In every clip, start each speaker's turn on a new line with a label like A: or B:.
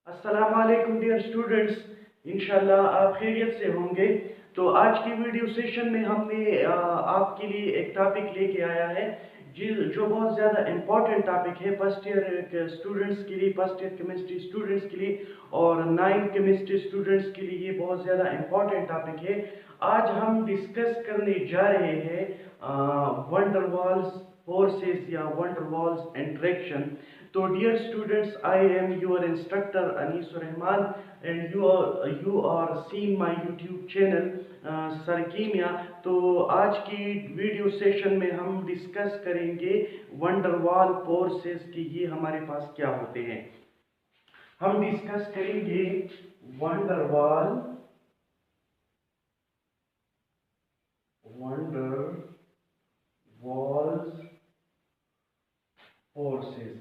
A: अस्सलाम वालेकुम dear students. इंशाल्लाह आप खैरियत से होंगे। तो आज की वीडियो सेशन में हमने आपके लिए एक टॉपिक लेके आया है जो बहुत ज़्यादा इम्पॉर्टेंट टॉपिक है फर्स्ट ईयर के स्टूडेंट्स के लिए, फर्स्ट ईयर केमिस्ट्री स्टूडेंट्स के लिए और 9th केमिस्ट्री स्टूडेंट्स के लिए ये बहुत ज़्यादा इम्पॉर्टेंट टॉपिक है। आज हम डिस्कस करने जा रहे हैं वंडरवॉल्स फोर्सेस या वंडरवॉल्स इंटरेक्शन। तो dear students, I am your instructor Anisur Rahman and you are seeing my YouTube channel sir Kimiya. तो आज की वीडियो सेशन में हम डिस्कस करेंगे वंडरवॉल फोर्सेस की ये हमारे पास क्या होते हैं। हम डिस्कस करेंगे वंडरवॉल वॉल्स फोर्सेस।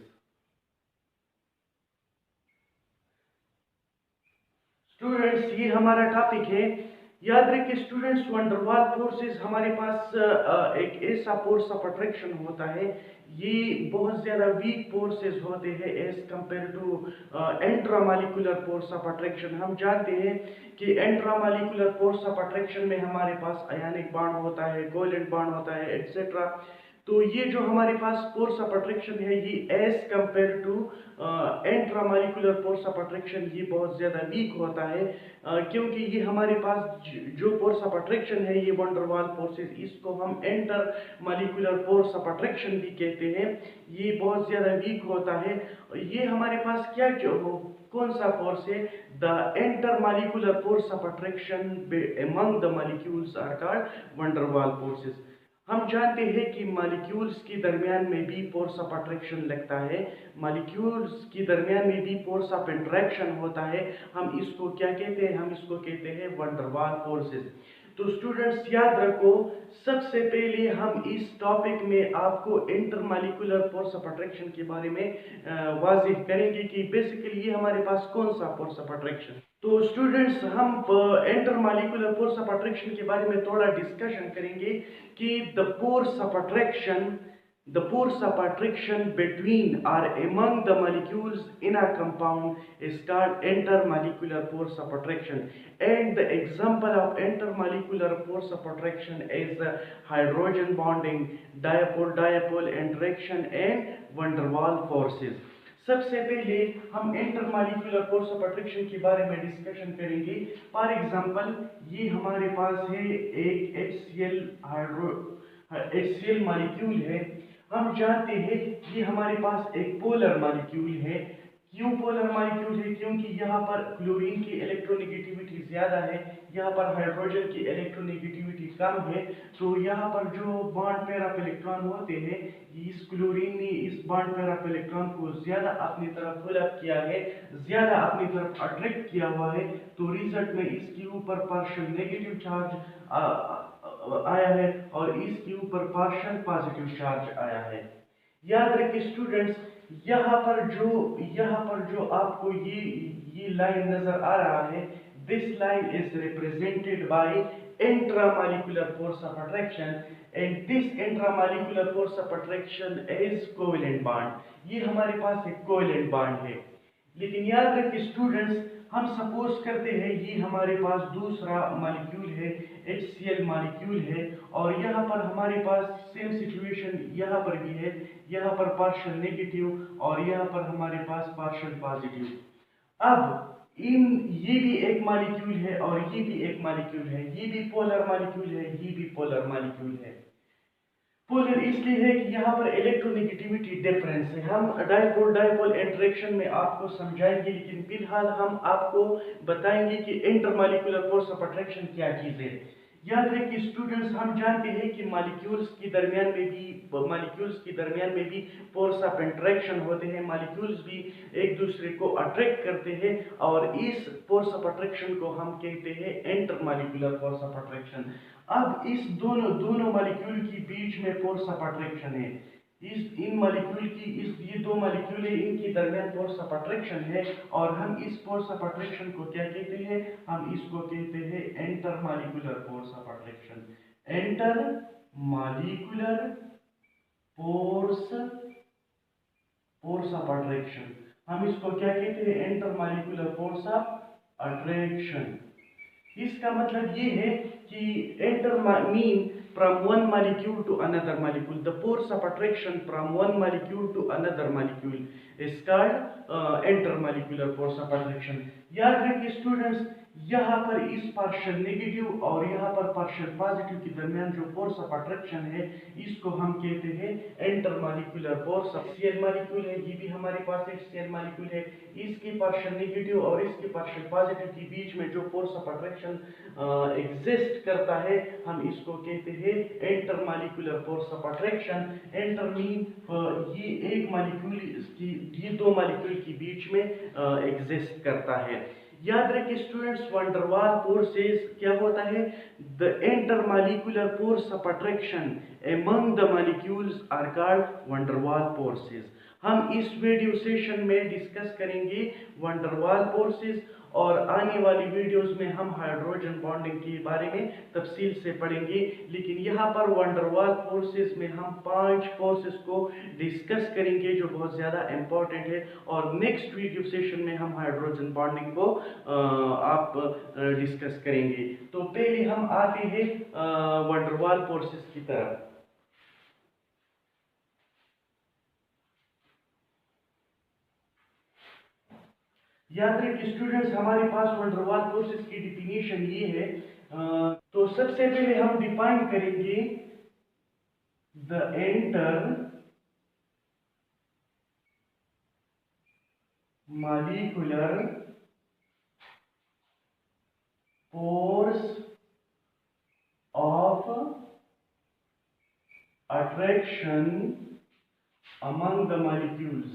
A: स्टूडेंट्स, ये हमारा टॉपिक है। याद रखिए स्टूडेंट्स, वंडरवॉल फोर्सेस हमारे पास एक ऐसा फोर्स ऑफ अट्रैक्शन होता है। ये बहुत ज़्यादा वीक फोर्सेस होते हैं as compare to intramolecular force of attraction. हम जानते हैं कि इंट्रामॉलिक्यूलर फोर्स ऑफ अट्रैक्शन में हमारे पास आयनिक बॉन्ड होता है, कोवेलेंट बॉन्ड होता है, एक्सेट्रा। तो ये जो हमारे पास फोर्स ऑफ अट्रैक्शन है ये as compare to intramolecular force of attraction ये बहुत ज़्यादा वीक होता है, क्योंकि ये हमारे पास जो फोर्स ऑफ अट्रैक्शन है ये वंडरवॉल फोर्सेस, इसको हम inter molecular force of attraction भी कहते हैं। ये बहुत ज़्यादा वीक होता है। ये हमारे पास क्या कौन सा फोर्स है? The intermolecular force of attraction among the molecules are called van der Waals forces. हम जानते हैं कि मॉलिक्यूल्स के दरमियान में भी फोर्स ऑफ अट्रैक्शन लगता है, मॉलिक्यूल्स के दरमियान में भी फोर्स ऑफ इंटरेक्शन होता है। हम इसको क्या कहते हैं? हम इसको कहते हैं वंडरवॉल फोर्सेस। तो स्टूडेंट्स याद रखो, सबसे पहले हम इस टॉपिक में आपको इंटरमॉलिक्यूलर फोर्स ऑफ अट्रैक्शन के बारे में वाज़ेह करेंगे कि बेसिकली ये हमारे पास कौन सा फोर्स ऑफ अट्रैक्शन। तो स्टूडेंट्स, हम इंटरमॉलिक्यूलर फोर्स ऑफ अट्रैक्शन के बारे में थोड़ा डिस्कशन करेंगे कि the force of attraction between or among the molecules in a compound is called intermolecular force of attraction, and the example of intermolecular force of attraction is hydrogen bonding, dipole interaction and van der Waal forces। सबसे पहले हम intermolecular force of attraction के बारे में discussion करेंगे। For example, ये हमारे पास है एक HCl मॉलिक्यूल है। हम जानते हैं ये हमारे पास एक पोलर मॉलिक्यूल है। क्यों पोलर मॉलिक्यूल है? क्योंकि यहाँ पर क्लोरीन की इलेक्ट्रोनेगेटिविटी ज़्यादा है, यहाँ पर हाइड्रोजन की इलेक्ट्रोनेगेटिविटी कम है। तो यहाँ पर जो बॉन्ड पेयर ऑफ इलेक्ट्रॉन होते हैं, इस क्लोरीन ने इस बॉन्ड पेयर ऑफ इलेक्ट्रॉन को ज़्यादा अपनी तरफ पुल अप किया है, ज़्यादा अपनी तरफ अट्रैक्ट किया हुआ है। तो रिजल्ट में इसके ऊपर पार्शियल नेगेटिव चार्ज आया है और इसके ऊपर पार्शियल पॉजिटिव चार्ज आया है। याद रखिए स्टूडेंट्स, यहाँ पर जो आपको ये लाइन नजर आ रहा है, this line is represented by intramolecular force of attraction and this intramolecular force of attraction is covalent bond. ये हमारे पास एक कोवेलेंट बॉन्ड है। लेकिन याद रखिए स्टूडेंट्स, हम सपोज करते हैं ये हमारे पास दूसरा मॉलिक्यूल है, HCl मॉलिक्यूल है, और यहाँ पर हमारे पास सेम सिचुएशन यहाँ पर भी है, यहाँ पर पार्शियल नेगेटिव और यहाँ पर हमारे पास पार्शियल पॉजिटिव। अब ये भी एक मॉलिक्यूल है और ये भी एक मॉलिक्यूल है, ये भी पोलर मॉलिक्यूल है, ये भी पोलर मॉलिक्यूल है। पोलर इसलिए है कि यहाँ पर इलेक्ट्रोनेगेटिविटी डिफरेंस है। हम डायपोल डायपोल इंटरेक्शन में आपको समझाएंगे, लेकिन फिलहाल हम आपको बताएंगे कि इंटरमॉलिक्यूलर फोर्स ऑफ अट्रैक्शन क्या चीज़ है। याद रखिए स्टूडेंट्स, हम जानते हैं कि मॉलिक्यूल्स के दरमियान में भी फोर्स ऑफ इंटरेक्शन होते हैं। मॉलिक्यूल्स भी एक दूसरे को अट्रैक्ट करते हैं और इस फोर्स ऑफ अट्रैक्शन को हम कहते हैं इंटरमॉलिक्यूलर फोर्स ऑफ अट्रैक्शन। अब इस दोनों मॉलिक्यूल के बीच में फोर्स ऑफ अट्रैक्शन है। इन मॉलिक्यूल की ये दो मॉलिक्यूल है, इनके दरमियान फोर्स ऑफ अट्रैक्शन है और हम इस फोर्स ऑफ अट्रैक्शन को क्या कहते हैं? हम इसको कहते हैं intermolecular force of attraction. Intermolecular force of attraction. हम इसको क्या कहते हैं, इंटरमॉलिक्यूलर फोर्स ऑफ अट्रैक्शन। इसका मतलब ये है कि enter mean from one molecule to another molecule, the force of attraction from one molecule to another molecule is called intermolecular force of attraction। याद रखिए स्टूडेंट्स, यहाँ पर इस पार्शियल नेगेटिव और यहाँ पर पार्शियल पॉजिटिव के दरमियान जो फोर्स ऑफ अट्रैक्शन है, इसको हम कहते हैं इंटरमॉलिक्यूलर फोर्स। सीएल मॉलिक्यूल है, ये भी हमारे पास एक सीएल मॉलिक्यूल है, इसकी पार्शियल नेगेटिव और इसके पार्शियल पॉजिटिव के बीच में जो फोर्स ऑफ अट्रैक्शन एग्जिस्ट करता है, हम इसको कहते हैं intermolecular force of attraction. Inter mean ये एक मॉलिक्यूल इसकी ये दो मॉलिक्यूल के बीच में एग्जिस्ट करता है। याद रखिए स्टूडेंट्स, वंडरवाल फोर्सेस क्या होता है, the intermolecular force of attraction among the molecules are called van der Waals forces. हम इस वीडियो सेशन में डिस्कस करेंगे वंडरवाल फोर्सेस, और आने वाली वीडियोस में हम हाइड्रोजन बॉन्डिंग के बारे में तफसील से पढ़ेंगे। लेकिन यहाँ पर वंडरवाल फोर्सेस में हम 5 फोर्सेस को डिस्कस करेंगे जो बहुत ज़्यादा इम्पोर्टेंट है, और नेक्स्ट वीडियो सेशन में हम हाइड्रोजन बॉन्डिंग को आप डिस्कस करेंगे। तो पहले हम आते हैं वंडरवाल फोर्सेस की तरफ। याद रखिए स्टूडेंट्स, हमारे पास वंडरवाल फोर्सेस की डिफिनीशन ये है। तो सबसे पहले हम डिफाइन करेंगे the intermolecular force of attraction among the molecules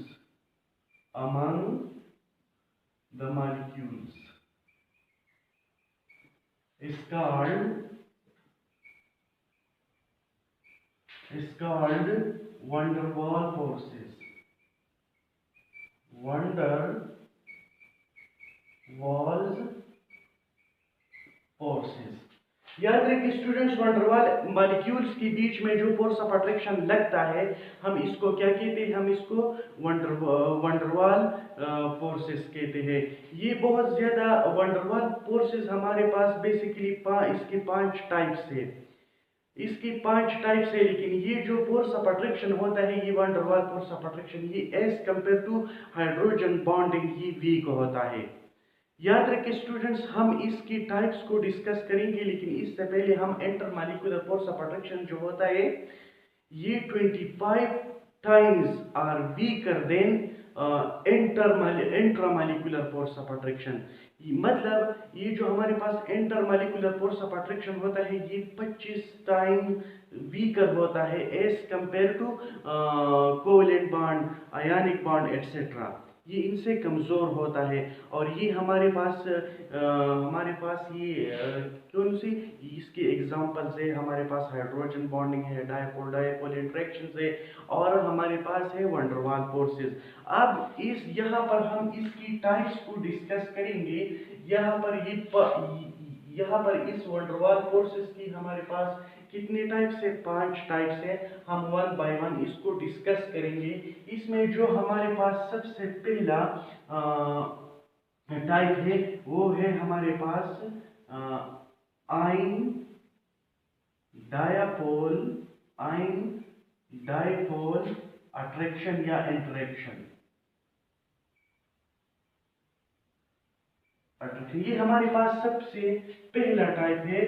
A: is called van der Waals forces। van der Waals forces। याद रखिए स्टूडेंट्स, वंडरवाल मॉलिक्यूल्स के बीच में जो फोर्स ऑफ अट्रैक्शन लगता है, हम इसको क्या कहते हैं, हम इसको वंडरवाल फोर्सेस कहते हैं। ये बहुत ज्यादा वंडरवाल फोर्सेस हमारे पास बेसिकली इसके 5 टाइप्स है। लेकिन ये जो फोर्स ऑफ अट्रैक्शन होता है, ये वंडरवाल फोर्स ऑफ अट्रैक्शन, ये as compare to hydrogen bonding ही वीक होता है। याद रखिए स्टूडेंट्स, हम इसकी टाइप्स को डिस्कस करेंगे, लेकिन इससे पहले हम इंटरमॉलिक्यूलर फोर्स ऑफ अट्रैक्शन जो होता है, ये 25 times are weaker than intramolecular force of attraction. मतलब ये जो हमारे पास इंटरमॉलिक्यूलर फोर्स ऑफ अट्रैक्शन होता है, ये 25 टाइम वीकर होता है as compare to covalent bond, ionic bond etcetera. ये इनसे कमज़ोर होता है। और ये हमारे पास ये कौन सी इसके एग्जांपल्स है, हमारे पास हाइड्रोजन बॉन्डिंग है, डायपोल इंटरेक्शन है, और हमारे पास है वंडरवाल फोर्सेस। अब यहाँ पर हम इसकी टाइप्स को डिस्कस करेंगे। यहाँ पर इस वंडरवाल फोर्सेस की हमारे पास कितने टाइप्स है, 5 टाइप्स है। हम 1 बाय 1 इसको डिस्कस करेंगे। इसमें जो हमारे पास सबसे पहला टाइप है, वो है हमारे पास आयन डायपोल अट्रैक्शन या इंटरेक्शन। ये हमारे पास सबसे पहला टाइप है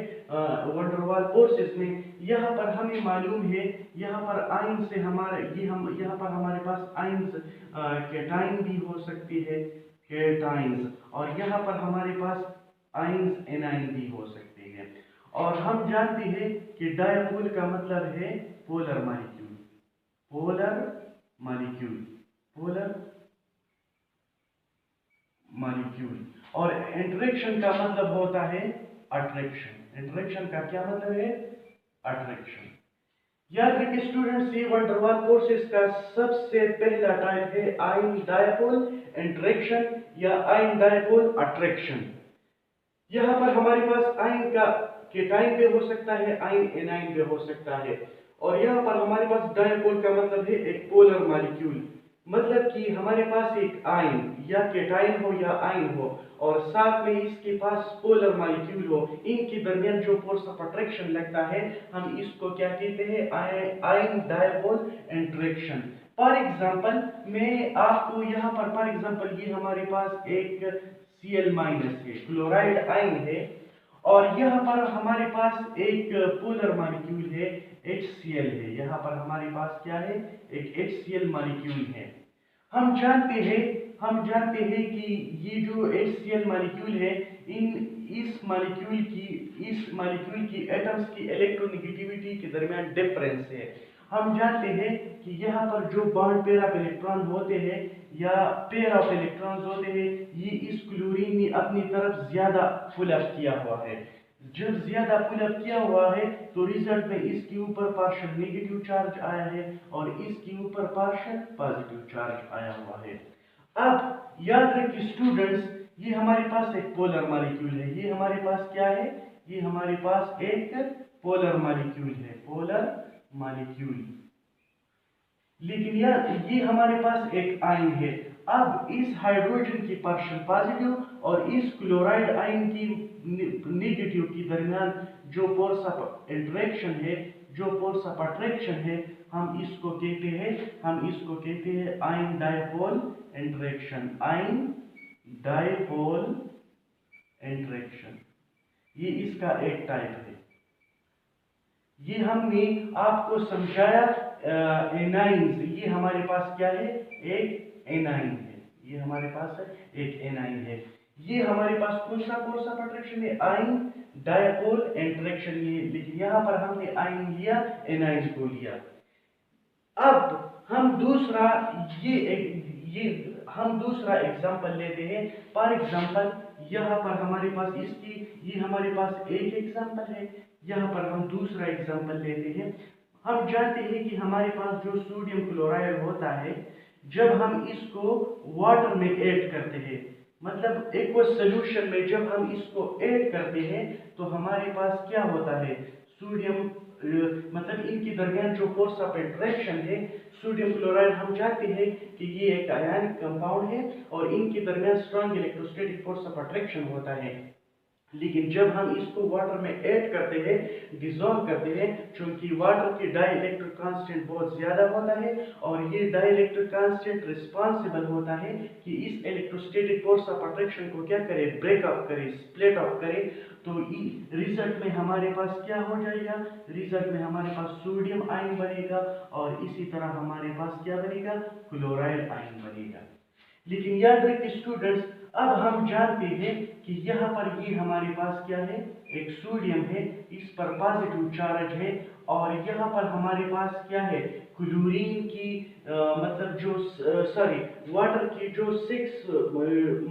A: वंडरवाल फोर्सेस में। यहाँ पर हमें मालूम है, यहाँ पर आयन से यहाँ पर हमारे पास आयन्स कैटाइन भी हो सकती है, कैटाइंस, और यहाँ पर हमारे पास आयन्स एनाइन भी हो सकते हैं। और हम जानते हैं कि डायपोल का मतलब है पोलर मॉलिक्यूल, और इंटरेक्शन का मतलब होता है अट्रैक्शन। इंटरेक्शन का क्या मतलब है, अट्रैक्शन। याद रखिए स्टूडेंट्स, ये वंडरवाल फोर्सेस का सबसे पहला टाइप है आयन डायपोल इंटरेक्शन या आयन डायपोल अट्रैक्शन। यहाँ पर हमारे पास आयन का केटाइन पे हो सकता है, आयन एनाइन पे हो सकता है, और यहाँ पर हमारे पास डायपोल का मतलब है एक पोलर मॉलिक्यूल। मतलब कि हमारे पास एक आयन या केटाइन हो या आयन हो और साथ में इसके पास पोलर मॉलिक्यूल हो, इनके दरमियान जो फोर्स ऑफ अट्रैक्शन लगता है हम इसको क्या कहते हैं, ion dipole interaction. For example मैं आपको यहाँ पर फॉर एग्जांपल ये हमारे पास एक Cl माइनस है, क्लोराइड आयन है, और यहाँ पर हमारे पास एक पोलर मॉलिक्यूल है HCl है। यहाँ पर हमारे पास क्या है, एक HCl मॉलिक्यूल है। हम जानते हैं कि ये जो HCl मॉलिक्यूल है, इस मॉलिक्यूल की एटम्स की इलेक्ट्रोनेगेटिविटी के दरमियान डिफरेंस है। हम जानते हैं कि यहाँ पर जो बॉन्ड पेयर ऑफ इलेक्ट्रॉन होते हैं या पेयर ऑफ इलेक्ट्रॉन्स होते हैं, ये इस क्लोरीन ने अपनी तरफ ज्यादा पुल अप किया हुआ है। जब ज्यादा पुल अप किया हुआ है तो रिजल्ट में इसके ऊपर पार्शियल नेगेटिव चार्ज आया है और इसके ऊपर पार्शियल पॉजिटिव चार्ज आया हुआ है। अब याद रखिए स्टूडेंट्स, ये हमारे पास एक पोलर मॉलिक्यूल है। ये हमारे पास क्या है, ये हमारे पास एक पोलर मॉलिक्यूल है, पोलर मॉलिक्यूल। लेकिन ये हमारे पास एक आयन है। अब इस हाइड्रोजन की पार्शियल पॉजिटिव और इस क्लोराइड आयन की नेगेटिव के दरमियान जो फोर्स ऑफ इंटरेक्शन है, जो फोर्स ऑफ अट्रैक्शन है, हम इसको कहते हैं ion dipole interaction, ion dipole interaction. ये इसका एक टाइप है। ये हमने आपको समझाया एनाइंस। ये हमारे पास क्या है, एक एनाइन है। ये हमारे पास एक एनाइन है। ये हमारे पास कौन सा अट्रैक्शन है, आयन डायपोल इंटरेक्शन। ये लेकिन यहाँ पर हमने आयन लिया, एनाइन को लिया। अब हम दूसरा एग्जांपल लेते हैं। फॉर एग्जांपल यहाँ पर हमारे पास ये हमारे पास एक एग्जांपल है, यहाँ पर हम दूसरा एग्जांपल लेते हैं। हम जानते हैं कि हमारे पास जो सोडियम क्लोराइड होता है, जब हम इसको वाटर में ऐड करते हैं, मतलब एक्वस सॉल्यूशन में जब हम इसको ऐड करते हैं तो हमारे पास क्या होता है, सोडियम मतलब इनके दरमियान जो फोर्स ऑफ इंटरेक्शन है, सोडियम क्लोराइड हम जानते हैं कि ये एक आयनिक कंपाउंड है और इनके दरमियान strong electrostatic force of attraction होता है। लेकिन जब हम इसको वाटर में ऐड करते हैं, डिसॉल्व करते हैं, चूंकि वाटर की डाइलेक्ट्रिक कांस्टेंट बहुत ज्यादा होता है और ये डाइलेक्ट्रिक कांस्टेंट रिस्पांसिबल होता है कि इस इलेक्ट्रोस्टैटिक फोर्स ऑफ अट्रैक्शन को क्या करे, ब्रेक अप करे, स्प्लिट अप करे। तो रिजल्ट में हमारे पास क्या हो जाएगा, रिजल्ट में हमारे पास सोडियम आयन बनेगा और इसी तरह हमारे पास क्या बनेगा, क्लोराइड आयन बनेगा। लेकिन याद रखिए स्टूडेंट्स, अब हम जानते हैं कि यहाँ पर ये हमारे पास क्या है, एक सोडियम है, इस पर पॉजिटिव चार्ज है और यहाँ पर हमारे पास क्या है, क्लोरीन की मतलब जो वाटर की जो 6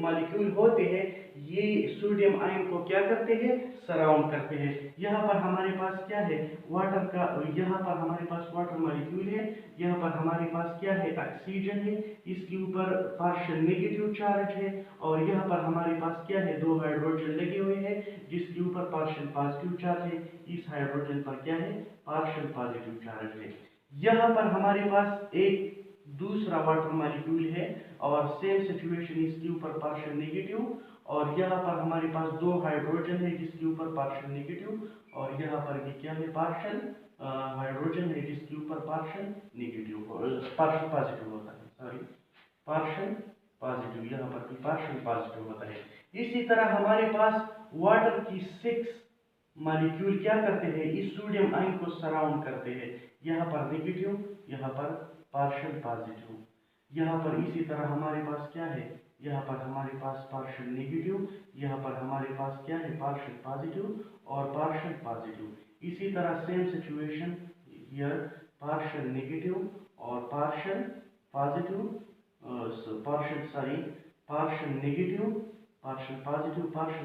A: मॉलिक्यूल होते हैं, ये सोडियम आयन को क्या करते हैं, सराउंड करते हैं। यहाँ पर हमारे पास क्या है, वाटर का, यहाँ पर हमारे पास वाटर मॉलिक्यूल है, यहाँ पर हमारे पास क्या है, ऑक्सीजन है, इसके ऊपर पार्शियल नेगेटिव चार्ज है और यहाँ पर हमारे पास क्या है, 2 हाइड्रोजन लगे हुए हैं जिसके ऊपर पार्शियल पॉजिटिव चार्ज है। इस हाइड्रोजन पर क्या है, पार्शियल पॉजिटिव चार्ज है। यहाँ पर हमारे पास एक दूसरा वाटर मॉलिक्यूल है और सेम सिचुएशन, इसके ऊपर पार्शियल नेगेटिव और यहाँ पर हमारे पास 2 हाइड्रोजन है जिसके ऊपर पार्शियल नेगेटिव और यहाँ पर भी क्या है, पार्शियल हाइड्रोजन है जिसके ऊपर पार्शियल पॉजिटिव होता है, पार्शियल पॉजिटिव, यहाँ पर भी पार्शियल पॉजिटिव होता है। इसी तरह हमारे पास वाटर की 6 मॉलिक्यूल क्या करते हैं, इस सोडियम आयन को सराउंड करते हैं, यहाँ पर नेगेटिव, यहाँ पर पार्शियल पॉजिटिव। यहाँ पर इसी तरह हमारे पास क्या है, यहाँ पर हमारे पास पार्शियल नेगेटिव, यहाँ पर हमारे पास क्या है, पार्शियल पॉजिटिव और पार्शियल पॉजिटिव। इसी तरह same situation here, partial negative और partial positive, partial negative, partial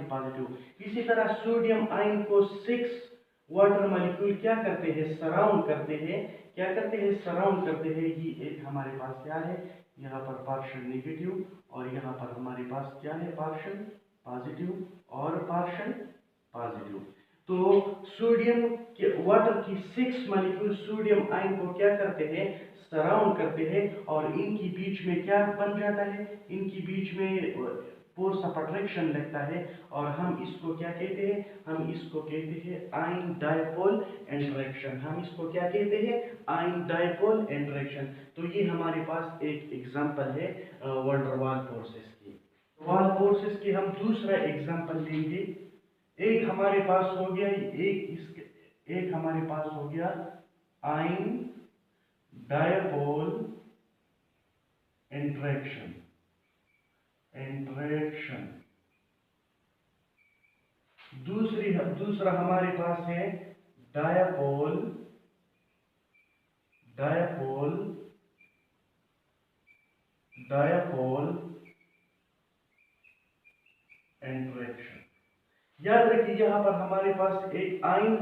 A: positive. इसी तरह सोडियम आयन को 6 वाटर मॉलिक्यूल क्या करते हैं, सराउंड करते हैं, सराउंड करते हैं। ये एक हमारे पास क्या है, यहाँ पर पार्शियल नेगेटिव और यहाँ पर हमारे पास क्या है, पार्शियल पॉजिटिव और पार्शियल पॉजिटिव। तो सोडियम के वाटर की 6 मॉलिक्यूल सोडियम आयन को क्या करते हैं, सराउंड करते हैं और इनकी बीच में क्या बन जाता है, इनकी बीच में फोर्स ऑफ अट्रैक्शन लगता है और हम इसको क्या कहते हैं, हम इसको कहते हैं आयन डायपोल इंटरेक्शन। हम इसको क्या कहते हैं, आयन डायपोल इंटरेक्शन। तो ये हमारे पास एक एग्जांपल है वैन डर वाल फोर्सेस की। वाल फोर्सेस की हम दूसरा एग्जांपल लेंगे। एक हमारे पास हो गया, एक हमारे पास हो गया आयन डायपोल इंटरेक्शन। दूसरा हमारे पास है डायपोल इंटरेक्शन। याद रखिए यहाँ पर हमारे पास एक आयन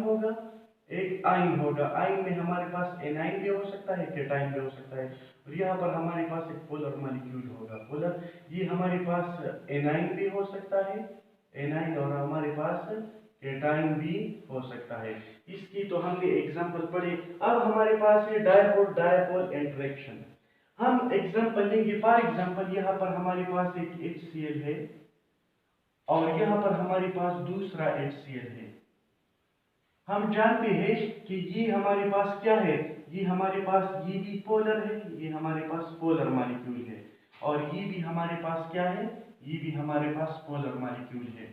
A: होगा, आयन में हमारे पास एनाइन भी हो सकता है, केटाइन भी हो सकता है, और यहाँ पर हमारे पास एक पोलर मॉलिक्यूल होगा, पोलर। ये हमारे पास एनाइन भी हो सकता है, एनाइन, और हमारे पास केटाइन भी हो सकता है। इसकी तो हमने एग्जांपल पढ़े। अब हमारे पास है डायपोल इंटरेक्शन। हम एग्जांपल लेंगे। फॉर एग्जांपल यहाँ पर हमारे पास एक HCl है और यहाँ पर हमारे पास दूसरा HCl है। हम जानते हैं कि ये हमारे पास क्या है, ये हमारे पास ये भी पोलर है, ये हमारे पास पोलर मॉलिक्यूल है, और ये भी हमारे पास क्या है, ये भी हमारे पास पोलर मॉलिक्यूल है।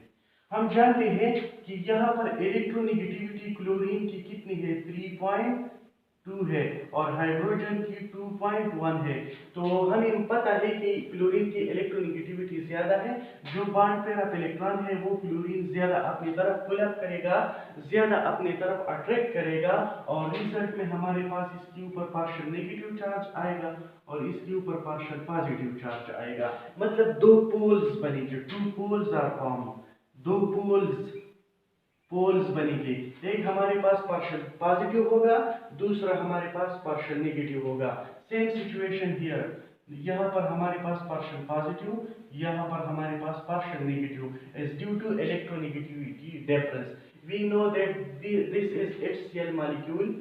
A: हम जानते हैं कि यहाँ पर इलेक्ट्रोनेगेटिविटी क्लोरीन की कितनी है, 3.2 है, और हाइड्रोजन की 2.1 है। तो हमें पता है कि क्लोरीन की इलेक्ट्रोनेगेटिविटी ज्यादा है। जो बॉन्ड पेयर ऑफ इलेक्ट्रॉन है वो क्लोरीन ज्यादा अपनी तरफ पुल अप करेगा, ज्यादा अपनी तरफ अट्रैक्ट करेगा, और रिजल्ट में हमारे पास इसके ऊपर पार्शियल नेगेटिव चार्ज आएगा और इसके ऊपर पार्शियल पॉजिटिव चार्ज आएगा। मतलब दो पोल्स बनेंगे, टू पोल्स आर फॉर्म, दो पोल्स बनेंगे। एक हमारे पास पार्शियल पॉजिटिव होगा, दूसरा हमारे पास पार्शियल नेगेटिव होगा। सेम सिचुएशन हियर, यहाँ पर हमारे पास पार्शियल पॉजिटिव, यहाँ पर हमारे पास partial negative. Is due to electronegativity difference. We know that this is HCl molecule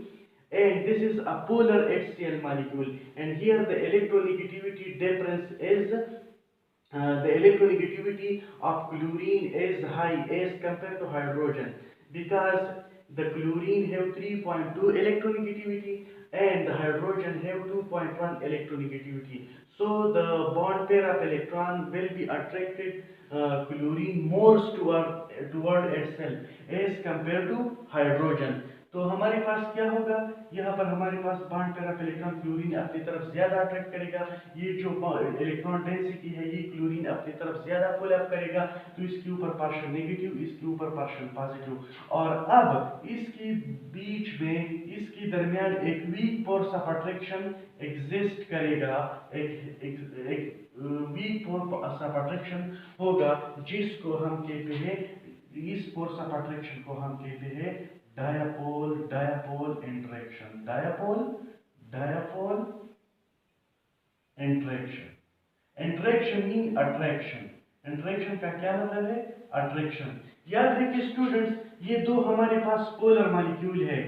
A: and this is a polar HCl molecule, and here the electronegativity difference is the electronegativity of chlorine is high as compared to hydrogen, because the chlorine have 3.2 electronegativity and the hydrogen have 2.1 electronegativity. So the bond pair of electron will be attracted chlorine more toward itself as compared to hydrogen. तो हमारे पास क्या होगा, यहाँ पर हमारे पास bond pair of electron chlorine अपनी तरफ ज्यादा अट्रैक्ट करेगा। ये जो इलेक्ट्रॉन डेंसिटी है ये क्लोरीन अपनी तरफ ज्यादा पुल अप करेगा, तो इसके ऊपर पार्शियल नेगेटिव, इसके ऊपर पार्शियल पॉजिटिव। और अब इसके बीच में, इसके दरमियान एक weak force of attraction exist करेगा, एक वीक फोर्स ऑफ अट्रैक्शन होगा, जिसको हम कहते हैं, इस फोर्स ऑफ अट्रैक्शन को हम कहते हैं dipole interaction. Dipole interaction. Interaction mean attraction. Interaction का क्या मतलब है, अट्रैक्शन। याद रखिए स्टूडेंट्स, ये दो हमारे पास पोलर मॉलिक्यूल है,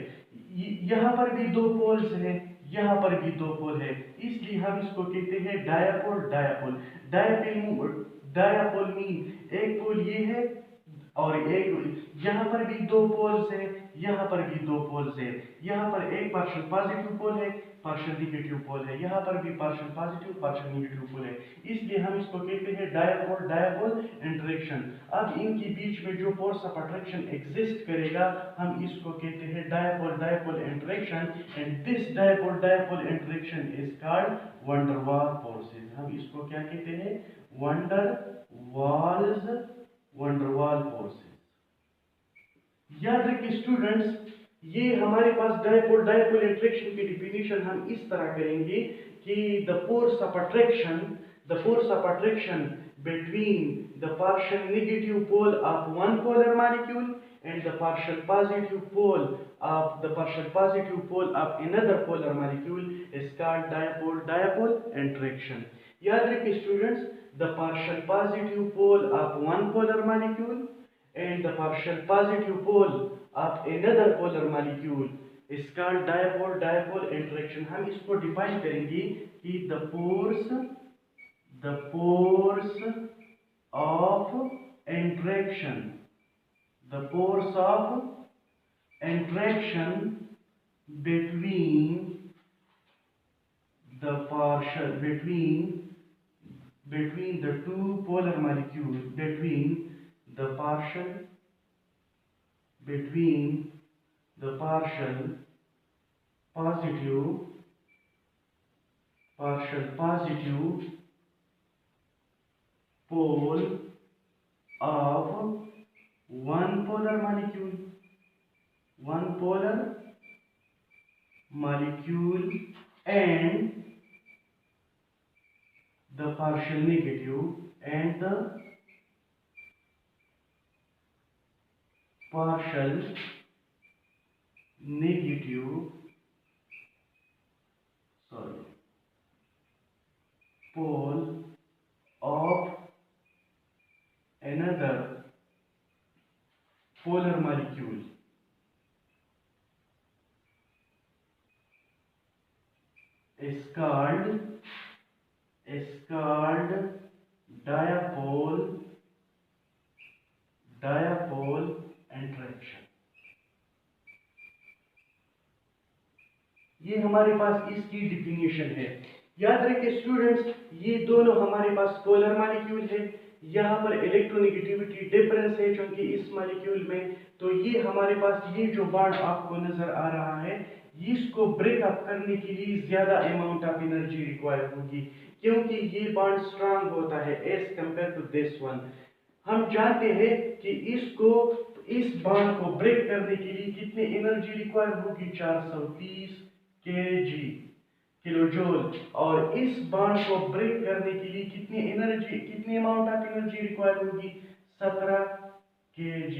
A: यहाँ पर भी दो पोल्स हैं, यहाँ पर भी दो पोल है, इसलिए हम इसको कहते हैं डायपोल। डायपोल मीन एक पोल ये है और एक, यहाँ पर भी दो पोल्स है, यहाँ पर भी दो पोल्स है, यहाँ पर एक पार्शियल पॉजिटिव पोल है, पार्शियल नेगेटिव पोल है, यहाँ पर भी partial positive partial negative pole है, इसलिए हम इसको कहते हैं डायपोल इंटरेक्शन। अब इनके बीच में जो फोर्स ऑफ अट्रैक्शन एग्जिस्ट करेगा हम इसको कहते हैं dipole interaction, and this dipole interaction is called van der Waal forces. हम इसको क्या कहते हैं, वैन डर वाल फोर्सेस। याद रखिए स्टूडेंट्स, ये हमारे पास डायपोल इंटरेक्शन की डिफिनीशन हम इस तरह करेंगे कि the force of attraction between the partial negative pole of one polar molecule and the partial positive pole of another polar molecule is called dipole interaction. याद रखिए students, the partial positive pole of one polar molecule and the partial positive pole of another polar molecule is called dipole dipole interaction. हम इसको define करेंगे कि the force of interaction, the force of interaction between the partial between the two polar molecules, between the partial positive pole of one polar molecule and the partial negative and the partial negative pole of another polar molecule is called dipole interaction। ये हमारे पास इसकी definition है। याद रखिए students, ये दोनों हमारे पास polar molecule है, यहाँ पर इलेक्ट्रोनेगेटिविटी डिफरेंस है क्योंकि इस मॉलिक्यूल में, तो ये हमारे पास ये जो बॉन्ड आपको नजर आ रहा है, इसको ब्रेकअप करने के लिए ज्यादा अमाउंट ऑफ एनर्जी रिक्वायर होगी क्योंकि ये बॉन्ड स्ट्रांग होता है as compare to this one. हम जानते हैं कि इस बॉन्ड को ब्रेक करने के लिए कितनी एनर्जी रिक्वायर होगी, 430 किलो जूल, और इस बॉन्ड को ब्रेक करने के लिए कितनी अमाउंट ऑफ एनर्जी रिक्वायर होगी, 17 kg।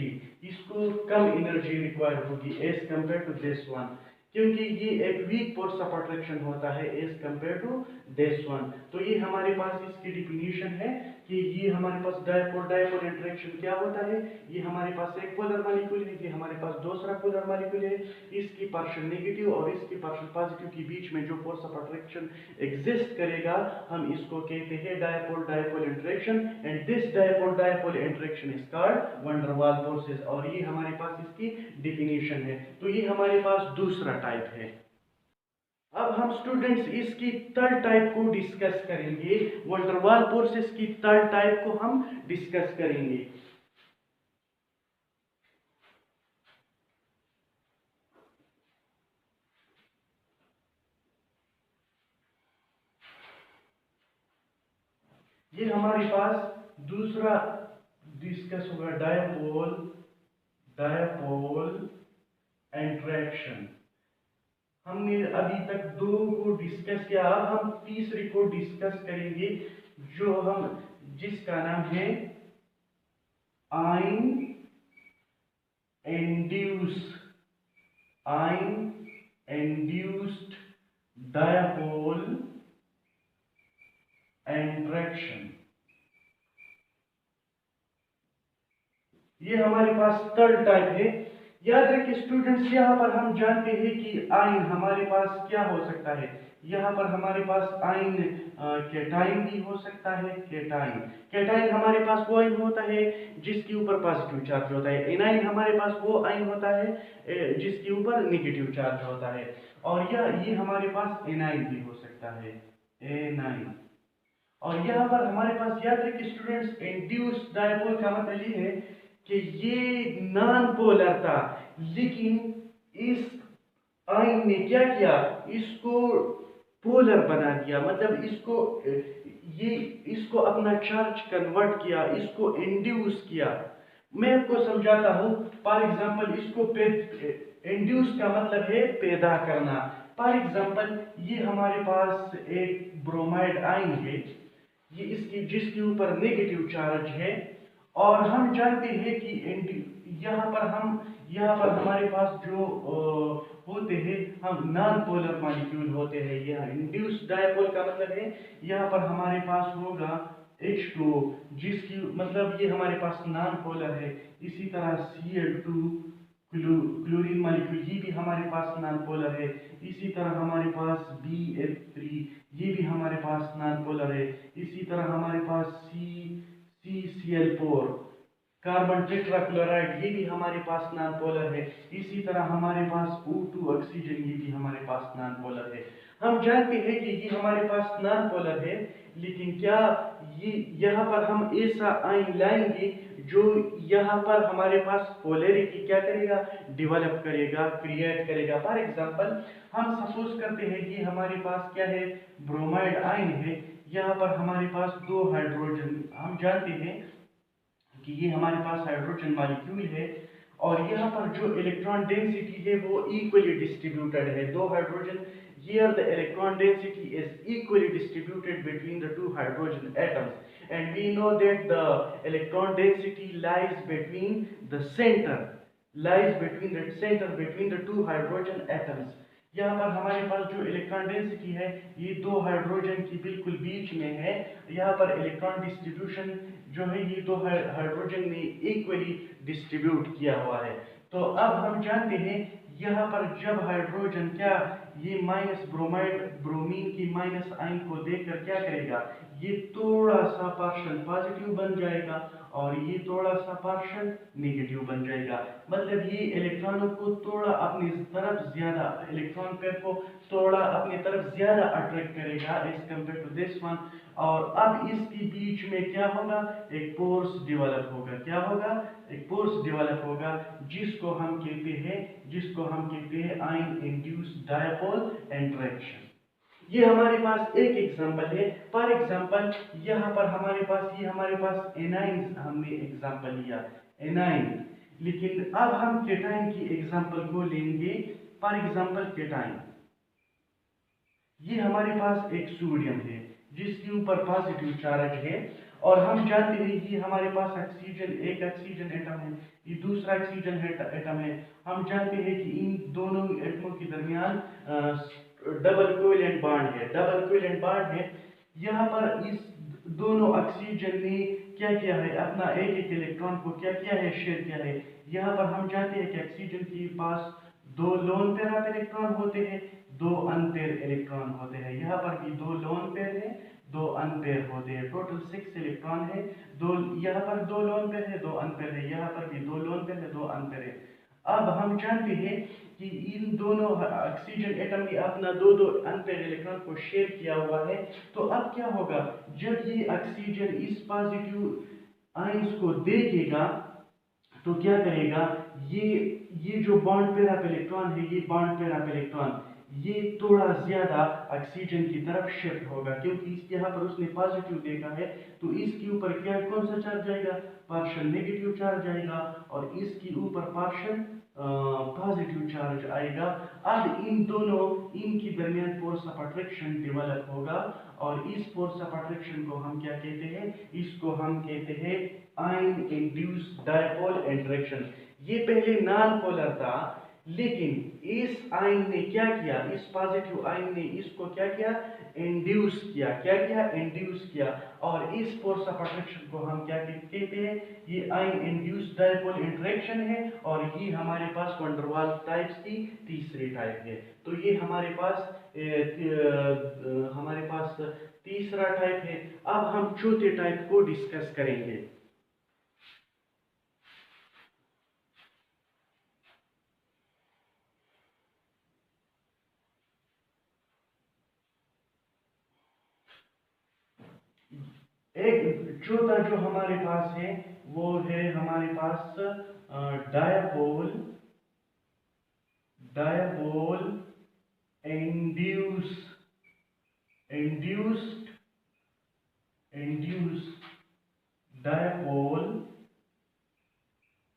A: इसको कम एनर्जी रिक्वायर होगी as compare to this one क्योंकि ये एक वीक फोर्स ऑफ अट्रैक्शन होता है as compare to this one. तो ये हमारे पास इसकी डिफिनेशन है कि ये हमारे पास डायपोल इंटरेक्शन क्या होता है। ये हमारे पास एक पोलर मॉलिक्यूल है, ये हमारे पास दूसरा पोलर मॉलिक्यूल है, इसकी पार्शियल नेगेटिव और इसकी पार्शियल पॉजिटिव के बीच में जो फोर्स ऑफ अट्रैक्शन एग्जिस्ट करेगा, हम इसको कहते हैं dipole interaction. And this dipole interaction is called van der Waals forces, और ये हमारे पास इसकी डिफिनेशन है। तो ये हमारे पास दूसरा टाइप है। अब हम स्टूडेंट्स इसकी थर्ड टाइप को डिस्कस करेंगे, वैन डर वाल्स फोर्सेस की थर्ड टाइप को हम डिस्कस करेंगे। ये हमारे पास दूसरा डिस्कस होगा डायपोल इंटरेक्शन। हमने अभी तक दो को डिस्कस किया, अब हम तीसरी को डिस्कस करेंगे जिसका नाम है आयन इंड्यूस्ड डायपोल इंटरेक्शन। ये हमारे पास थर्ड टाइप है। याद रखिए स्टूडेंट्स, यहाँ पर हम जानते हैं कि आयन हमारे पास क्या हो सकता है। यहाँ पर हमारे पास आयन केटाइन भी हो सकता है। केटाइन हमारे पास वो आयन होता है जिसके ऊपर पॉजिटिव चार्ज होता है। एनाइन हमारे पास वो आयन होता है जिसके ऊपर नेगेटिव चार्ज होता है। और ये हमारे पास एनाइन भी हो सकता है, एनाइन। और यहाँ पर हमारे पास याद रखिए स्टूडेंट्स, इंड्यूस्ड डायपोल का मतलब ये है कि ये नॉन पोलर था, लेकिन इस आयन ने क्या किया, इसको पोलर बना दिया, मतलब इसको अपना चार्ज कन्वर्ट किया, इसको इंड्यूस किया। मैं आपको समझाता हूँ। फॉर एग्जांपल, इंड्यूस का मतलब है पैदा करना। फॉर एग्जांपल, ये हमारे पास एक ब्रोमाइड आयन है, जिसके ऊपर नेगेटिव चार्ज है, और हम जानते हैं कि यहाँ पर हमारे पास जो होते हैं, हम नॉन पोलर मॉलिक्यूल होते हैं। यह इंड्यूस्ड डायपोल का मतलब है यहाँ पर हमारे पास होगा H2O, जिसकी मतलब ये हमारे पास नॉन पोलर है। इसी तरह Cl2 क्लोरीन मॉलिक्यूल, ये भी हमारे पास नॉन पोलर है। इसी तरह हमारे पास BF3, ये भी हमारे पास नॉन पोलर है। इसी तरह हमारे पास CCl4 कार्बन टेट्राक्लोराइड, ये भी हमारे पास नॉन पोलर है। इसी तरह हमारे पास O2 ऑक्सीजन, ये भी हमारे पास नॉन पोलर है। हम जानते हैं कि ये हमारे पास नॉन पोलर है, लेकिन क्या ये यहाँ पर हम ऐसा आयन लाएंगे जो यहाँ पर हमारे पास पोलैरिटी क्या करेगा, डेवलप करेगा, क्रिएट करेगा। फॉर एग्जांपल हम सपोज करते हैं कि हमारे पास क्या है, ब्रोमाइड आयन है। यहाँ पर हमारे पास दो हाइड्रोजन, हम जानते हैं कि ये हमारे पास हाइड्रोजन मॉलिक्यूल है, और यहाँ पर जो इलेक्ट्रॉन डेंसिटी है वो इक्वली डिस्ट्रीब्यूटेड है। दो hydrogen, here the electron density is equally distributed between the two hydrogen atoms, and we know that the electron density lies between the center, between the two hydrogen atoms. यहाँ पर हमारे पास जो electron density है ये दो hydrogen की बिल्कुल बीच में है। यहाँ पर इलेक्ट्रॉन डिस्ट्रीब्यूशन जो है ये दो हाइड्रोजन ने इक्वली डिस्ट्रीब्यूट किया हुआ है। तो अब हम जानते हैं यहाँ पर जब हाइड्रोजन क्या, ये माइनस ब्रोमीन की माइनस आयन को देखकर क्या करेगा, ये थोड़ा सा पार्शियल पॉजिटिव बन जाएगा और ये थोड़ा सा पार्शियल नेगेटिव बन जाएगा। मतलब ये इलेक्ट्रॉनों को थोड़ा अपनी तरफ ज्यादा, इलेक्ट्रॉन पेयर को थोड़ा अपनी तरफ ज्यादा अट्रैक्ट करेगा as compare to this one. और अब इसके बीच में क्या होगा, एक पोर्स डेवलप होगा। क्या होगा, एक पोर्स डेवलप होगा, जिसको हम कहते हैं आयन इंड्यूस्ड डायपोल इंटरेक्शन। ये हमारे पास एक एग्जांपल है। फॉर एग्जांपल यहाँ पर हमारे पास एनाइन, हमने एग्जांपल लिया एनाइन, लेकिन अब हम केटाइन की एग्जांपल को लेंगे। फॉर एग्जांपल केटाइन, ये हमारे पास एक सोडियम है जिसके ऊपर पॉजिटिव चार्ज है, और हम जानते हैं कि हमारे पास ऑक्सीजन, एक ऑक्सीजन एटम है, ये दूसरा ऑक्सीजन एटम है। हम जानते हैं कि इन दोनों एटमों के दरमियान डबल कोवेलेंट बॉन्ड है। यहाँ पर इस दोनों ऑक्सीजन ने क्या किया है, अपना एक इलेक्ट्रॉन को क्या किया है, शेयर किया है। यहाँ पर हम जानते हैं कि ऑक्सीजन के पास दो लोन पेयर ऑफ इलेक्ट्रॉन होते हैं, दो अनपेयर इलेक्ट्रॉन होते हैं। यहाँ पर भी दो लोन पेयर है, दो अनपेयर होते हैं। टोटल 6 इलेक्ट्रॉन है। यहाँ पर दो लोन पेयर है, दो अनपेयर है। यहाँ पर भी दो लोन पेयर है, दो अनपेयर है। अब हम जानते हैं कि इन दोनों ऑक्सीजन एटम ने अपना दो अनपेयर इलेक्ट्रॉन को शेयर किया हुआ है। तो अब क्या होगा, जब ये ऑक्सीजन इस पॉजिटिव आयंस को देखेगा तो क्या करेगा, ये जो बॉन्ड पेयर ऑफ इलेक्ट्रॉन है, ये बॉन्ड पेयर ऑफ इलेक्ट्रॉन ये थोड़ा ज्यादा ऑक्सीजन की तरफ शिफ्ट होगा, क्योंकि यहाँ पर उसने पॉजिटिव देखा है। तो इसके ऊपर क्या, कौन सा चार्ज जाएगा, पार्शियल नेगेटिव चार्ज आएगा, और इसके ऊपर पार्शियल पॉजिटिव चार्ज आएगा। अब इनके दरमियान फोर्स ऑफ अट्रैक्शन डेवलप होगा, और इस फोर्स ऑफ अट्रैक्शन को हम क्या कहते हैं, इसको हम कहते हैं आयन इंड्यूस्ड डायपोल इंटरेक्शन। ये पहले नॉन पोलर था, लेकिन इस आयन ने क्या किया, इस पॉजिटिव आयन ने इसको क्या किया, इंड्यूस किया। क्या किया, इंड्यूस किया। और इस फोर्स ऑफ अट्रैक्शन को हम क्या कहते हैं, ये आयन इंड्यूस्ड डायपोल इंटरेक्शन है, और ये हमारे पास वैन डर वाल्स टाइप्स की तीसरी टाइप है। तो ये हमारे पास तीसरा टाइप है। अब हम चौथे टाइप को डिस्कस करेंगे। एक चौथा जो हमारे पास है वो है हमारे पास डायपोल इंड्यूस्ड डायपोल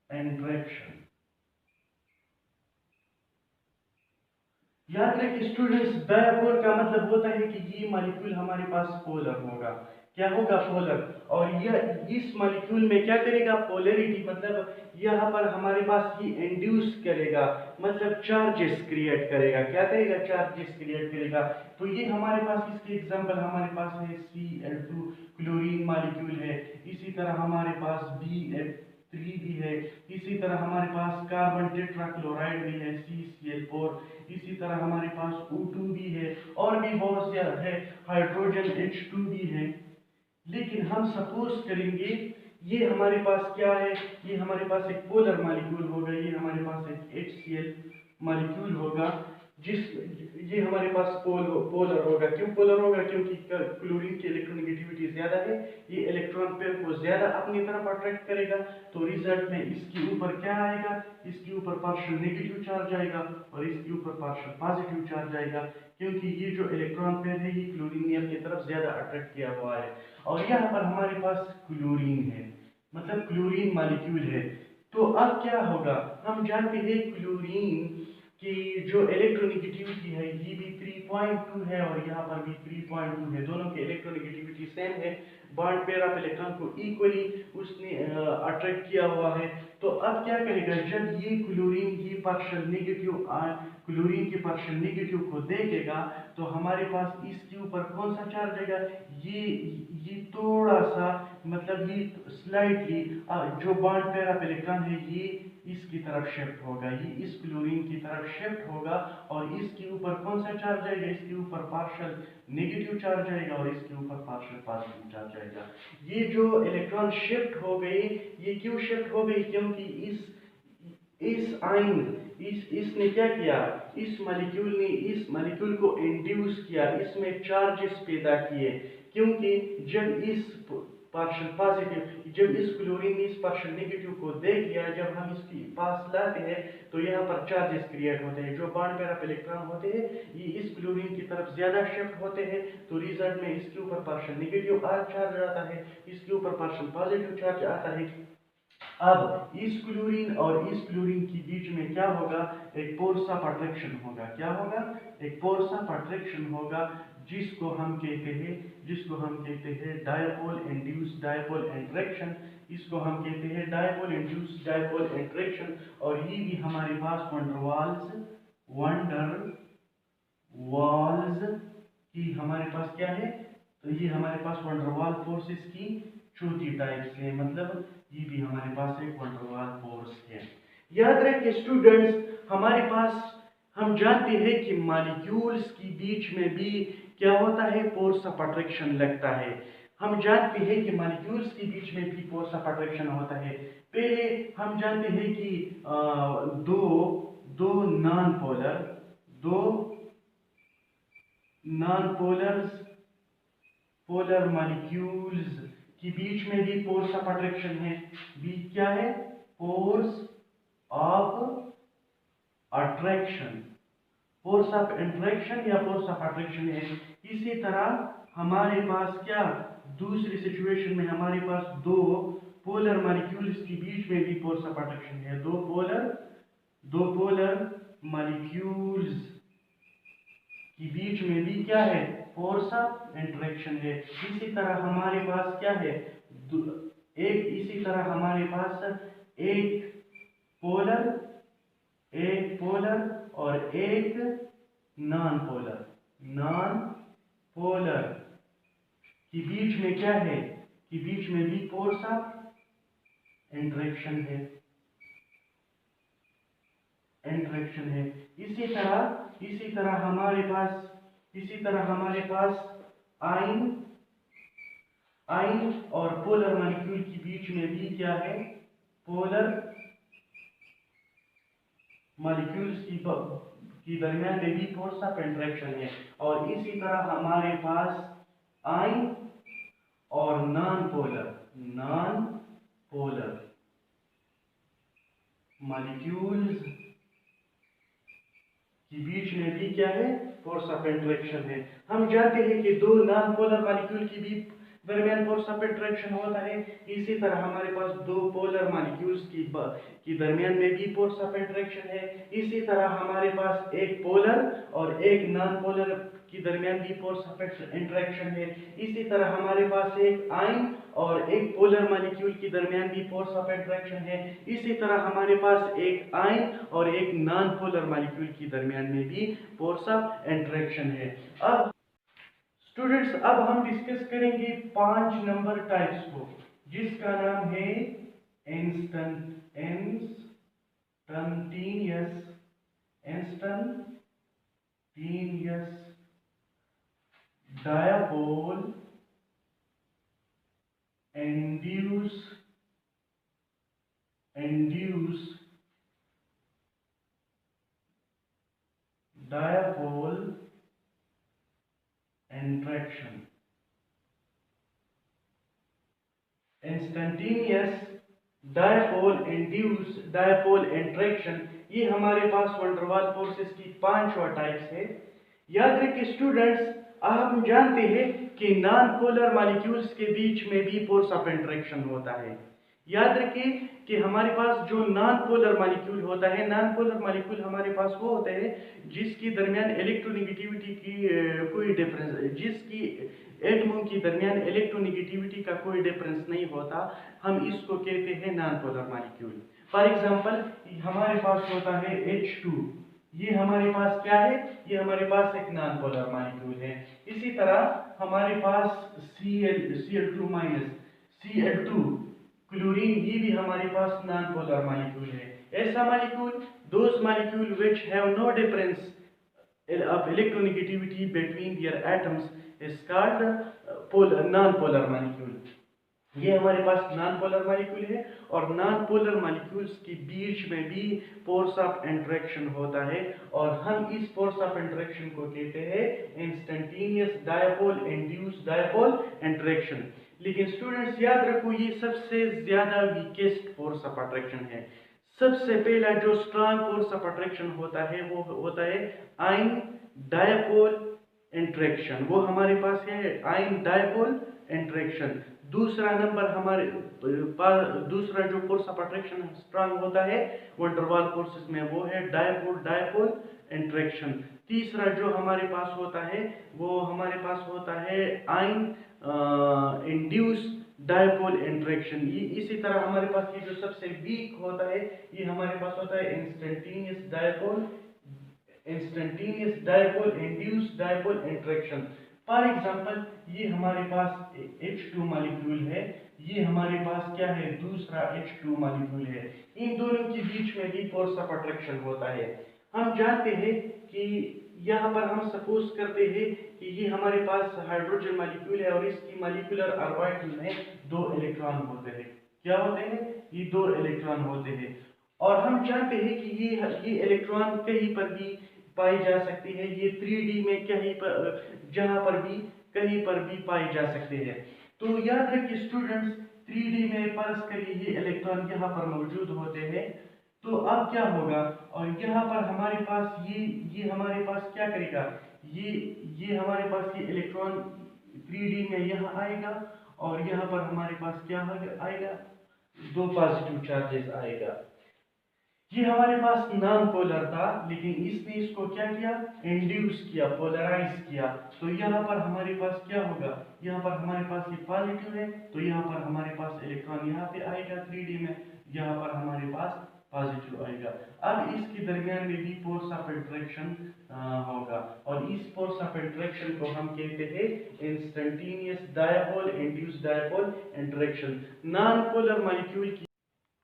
A: इंटरेक्शन। याद रखिए स्टूडेंट्स, डायपोल का मतलब होता है कि ये मॉलिक्यूल हमारे पास पोलर होगा। क्या होगा, पोलर। और यह इस मॉलिक्यूल में क्या करेगा, पोलैरिटी, मतलब यहाँ पर हमारे पास ये इंड्यूस करेगा, मतलब चार्जेस क्रिएट करेगा। क्या करेगा, चार्जेस क्रिएट करेगा। तो ये हमारे पास, इसके एग्जांपल हमारे पास है Cl2 क्लोरीन मॉलिक्यूल है। इसी तरह हमारे पास 3 भी है। इसी तरह हमारे पास कार्बन टेट्राक्लोराइड भी है CCl4। इसी तरह हमारे पास O2 भी है और भी बहुत ज्यादा है, हाइड्रोजन H2 भी है। लेकिन हम सपोज करेंगे ये हमारे पास क्या है, ये हमारे पास एक पोलर मॉलिक्यूल होगा, ये हमारे पास एक HCl मॉलिक्यूल होगा, जिस ये हमारे पास पोलर होगा। क्यों पोलर होगा? क्योंकि क्लोरीन की इलेक्ट्रोनेगेटिविटी ज्यादा है, ये इलेक्ट्रॉन पेयर को ज्यादा अपनी तरफ अट्रैक्ट करेगा। तो रिजल्ट में इसके ऊपर क्या आएगा, इसके ऊपर पार्शियल नेगेटिव चार्ज आएगा और इसके ऊपर पार्शियल पॉजिटिव चार्ज आएगा, क्योंकि ये जो इलेक्ट्रॉन पेयर है ये क्लोरीनियम की तरफ ज्यादा अट्रैक्ट किया हुआ है। और यहाँ पर हमारे पास क्लोरीन है, मतलब क्लोरीन मॉलिक्यूल है। तो अब क्या होगा, हम जानते हैं क्लोरीन कि जो इलेक्ट्रोनेगेटिविटी है ये भी 3.2 है और यहाँ पर भी 3.2 है, दोनों की इलेक्ट्रोनेगेटिविटी सेम है। बॉन्ड पेयर ऑफ इलेक्ट्रॉन को इक्वली उसने अट्रैक्ट किया हुआ है। तो अब क्या करेगा, जब ये क्लोरीन की पार्शियल नेगेटिव क्लोरीन के पार्शियल नेगेटिव को देखेगा तो हमारे पास इसके ऊपर कौन सा चार्ज आएगा, ये थोड़ा सा, मतलब ये स्लाइटली जो बॉन्ड पेयर ऑफ इलेक्ट्रॉन है ये इसकी तरफ शिफ्ट होगा, ये इस क्लोरीन की तरफ शिफ्ट होगा और इसके ऊपर कौन सा चार्ज आएगा, इसके ऊपर पार्शियल नेगेटिव चार्ज आएगा और इसके ऊपर पार्शियल पॉजिटिव चार्ज आएगा। ये जो इलेक्ट्रॉन शिफ्ट हो गई, ये क्यों शिफ्ट हो गई, क्योंकि इस आयन इसने क्या किया, इस मॉलिक्यूल को इंड्यूस किया, इसमें चार्जेस पैदा किए। क्योंकि जब इस पार्शियल पॉजिटिव, जब इस क्लोरीन ने इस पार्शियल नेगेटिव को देख लिया, जब हम इसके पास लाते हैं तो यहाँ पर चार्जेस क्रिएट होते हैं। जो बॉन्ड पेयर ऑफ इलेक्ट्रॉन होते हैं ये इस क्लोरीन की तरफ ज्यादा शिफ्ट होते हैं, तो रिजल्ट में इसके ऊपर पार्शियल नेगेटिव चार्ज आता है, इसके ऊपर पार्शियल पॉजिटिव चार्ज आता है। अब इस क्लोरीन और इस क्लोरीन के बीच में क्या होगा, एक फोर्स ऑफ अट्रैक्शन होगा। क्या होगा, एक फोर्स ऑफ अट्रैक्शन होगा, जिसको हम कहते हैं डायपोल इंड्यूस्ड डायपोल इंटरेक्शन। इसको हम कहते हैं डायपोल इंड्यूस्ड डायपोल इंटरेक्शन। और ये भी हमारे पास वंडरवाल्स की हमारे पास क्या है, तो ये हमारे पास वंडरवाल फोर्सेस की चौथी टाइप्स है, मतलब ये भी हमारे पास एक वंडरवाल फोर्स है। याद रखिए स्टूडेंट्स, हमारे पास हम जानते हैं कि मॉलिक्यूल्स के बीच में भी क्या होता है, फोर्स ऑफ अट्रैक्शन लगता है। हम जानते हैं कि मॉलिक्यूल्स के बीच में भी फोर्स ऑफ अट्रैक्शन होता है। पहले हम जानते हैं कि दो नॉन पोलर मॉलिक्यूल्स के बीच में भी फोर्स ऑफ अट्रैक्शन है। भी क्या है, force of attraction, force of interaction या फोर्स ऑफ अट्रैक्शन है। इसी तरह हमारे पास क्या, दूसरी सिचुएशन में हमारे पास दो पोलर मॉलिक्यूल्स के बीच में भी फोर्स ऑफ अट्रैक्शन है। दो पोलर मॉलिक्यूल्स के बीच में भी क्या है, फोर्स ऑफ इंटरेक्शन है। इसी तरह हमारे पास क्या है, इसी तरह हमारे पास एक पोलर और एक नॉन पोलर के बीच में क्या है, कि बीच में भी फोर्स ऑफ इंटरेक्शन है। इसी तरह हमारे पास आयन और पोलर मॉलिक्यूल के बीच में भी क्या है, पोलर मॉलिक्यूल्स की दरमियान में भी फोर्स ऑफ इंटरेक्शन है। और इसी तरह हमारे पास आयन और नॉन पोलर मॉलिक्यूल्स के बीच में भी क्या है, फोर्स ऑफ इंटरेक्शन है। हम जानते हैं कि दो नॉन पोलर मॉलिक्यूल के भी दरमियान फोर्स ऑफ इंटरेक्शन होता है। इसी तरह हमारे पास दो पोलर मॉलिक्यूल्स की दरमियान में भी फोर्स ऑफ इंटरेक्शन है। इसी तरह हमारे पास एक पोलर और एक नॉन पोलर की दरमियान भी फोर्स ऑफ इंटरेक्शन है। इसी तरह हमारे पास एक आयन और एक पोलर मॉलिक्यूल की दरमियान भी फोर्स ऑफ इंटरेक्शन है। इसी तरह हमारे पास एक आयन और एक नॉन पोलर मॉलिक्यूल की दरमियान में भी फोर्स ऑफ इंटरेक्शन है। अब स्टूडेंट्स, अब हम डिस्कस करेंगे 5 नंबर टाइप्स को, जिसका नाम है instantaneous dipole induce dipole interaction. Instantaneous dipole interaction, ये हमारे पास वंडरवाल फोर्सेस की 5 टाइप्स है। याद रखिए स्टूडेंट्स, हम जानते हैं कि नॉन पोलर मॉलिक्यूल्स के बीच में भी फोर्स ऑफ इंटरेक्शन होता है। याद रखिए कि हमारे पास जो नॉन पोलर मॉलिक्यूल होता है, नॉन पोलर मॉलिक्यूल हमारे पास वो होते हैं जिसकी दरमियान इलेक्ट्रोनेगेटिविटी की कोई डिफरेंस, जिसकी एटमों के दरमियान इलेक्ट्रोनेगेटिविटी का कोई डिफरेंस नहीं होता, हम इसको कहते हैं non polar molecule. For example, हमारे पास होता है H2, ये हमारे पास क्या है? ये हमारे पास एक नॉन पोलर मॉलिक्यूल है। इसी तरह हमारे पास Cl2- Cl2 क्लोरीन, ये भी हमारे पास नॉन पोलर मॉलिक्यूल है। ऐसा molecule, those molecule which have no difference of electronegativity between their atoms is called non-polar molecule. ये हमारे पास नॉन पोलर मॉलिक्यूल है, और नॉन पोलर मॉलिक्यूल्स के बीच में भी फोर्स ऑफ इंटरेक्शन होता है, और हम इस फोर्स ऑफ इंटरेक्शन को कहते हैं instantaneous dipole induce dipole interaction. लेकिन स्टूडेंट्स याद रखो, ये सबसे ज्यादा वीकेस्ट फोर्स ऑफ अट्रैक्शन है। सबसे पहला जो स्ट्रॉन्ग फोर्स ऑफ अट्रैक्शन होता है वो होता है आयन डायपोल इंटरेक्शन, वो हमारे पास है आयन डायपोल इंटरेक्शन। दूसरा नंबर हमारे दूसरा जो फोर्स ऑफ अट्रैक्शन स्ट्रॉन्ग होता है वंडरवाल फोर्सेस में, वो है डायपोल इंटरेक्शन। तीसरा जो हमारे पास होता है वो हमारे पास होता है आयन इंड्यूस डायपोल इंटरेक्शन। ये इसी तरह हमारे पास ये जो सबसे वीक होता है, ये हमारे पास होता है instantaneous dipole induce dipole interaction. For example, ये हमारे पास H2 मॉलिक्यूल है, ये हमारे पास क्या है? दूसरा H2 मॉलिक्यूल है। इन दोनों के बीच में भी फोर्स ऑफ अट्रैक्शन होता है। हम जानते हैं कि यहाँ पर हम सपोज करते हैं कि ये हमारे पास हाइड्रोजन मॉलिक्यूल है, और इसकी मॉलिक्यूलर ऑर्बिटल में 2 इलेक्ट्रॉन होते हैं। क्या होते हैं? ये 2 इलेक्ट्रॉन होते हैं, और हम जानते हैं कि ये इलेक्ट्रॉन कहीं पर भी पाई जा सकती है। ये 3D में कहीं पर, जहां पर भी, कहीं पर भी पाई जा सकते हैं। तो याद रखिए स्टूडेंट्स, 3D में फर्ज करिए ये इलेक्ट्रॉन यहाँ पर मौजूद होते हैं, तो अब क्या होगा? और यहाँ पर हमारे पास ये हमारे पास क्या करेगा? ये हमारे पास ये इलेक्ट्रॉन 3D में यहाँ आएगा, और यहाँ पर हमारे पास क्या आएगा? 2 पॉजिटिव चार्जेस आएगा। ये हमारे पास नॉन पोलर था, लेकिन इसने इसको क्या किया? इंड्यूस किया, पोलराइज किया। तो यहाँ पर हमारे पास क्या होगा? यहाँ पर हमारे पास ये पॉजिटिव है, तो यहाँ पर हमारे पास इलेक्ट्रॉन यहाँ पे आएगा 3D में, यहाँ पर हमारे पास पॉजिटिव आएगा। अब इसके दरमियान में भी फोर्स ऑफ इंटरेक्शन होगा, और इस फोर्स ऑफ इंटरेक्शन को हम कहते हैं instantaneous dipole induce dipole interaction. Non polar molecule की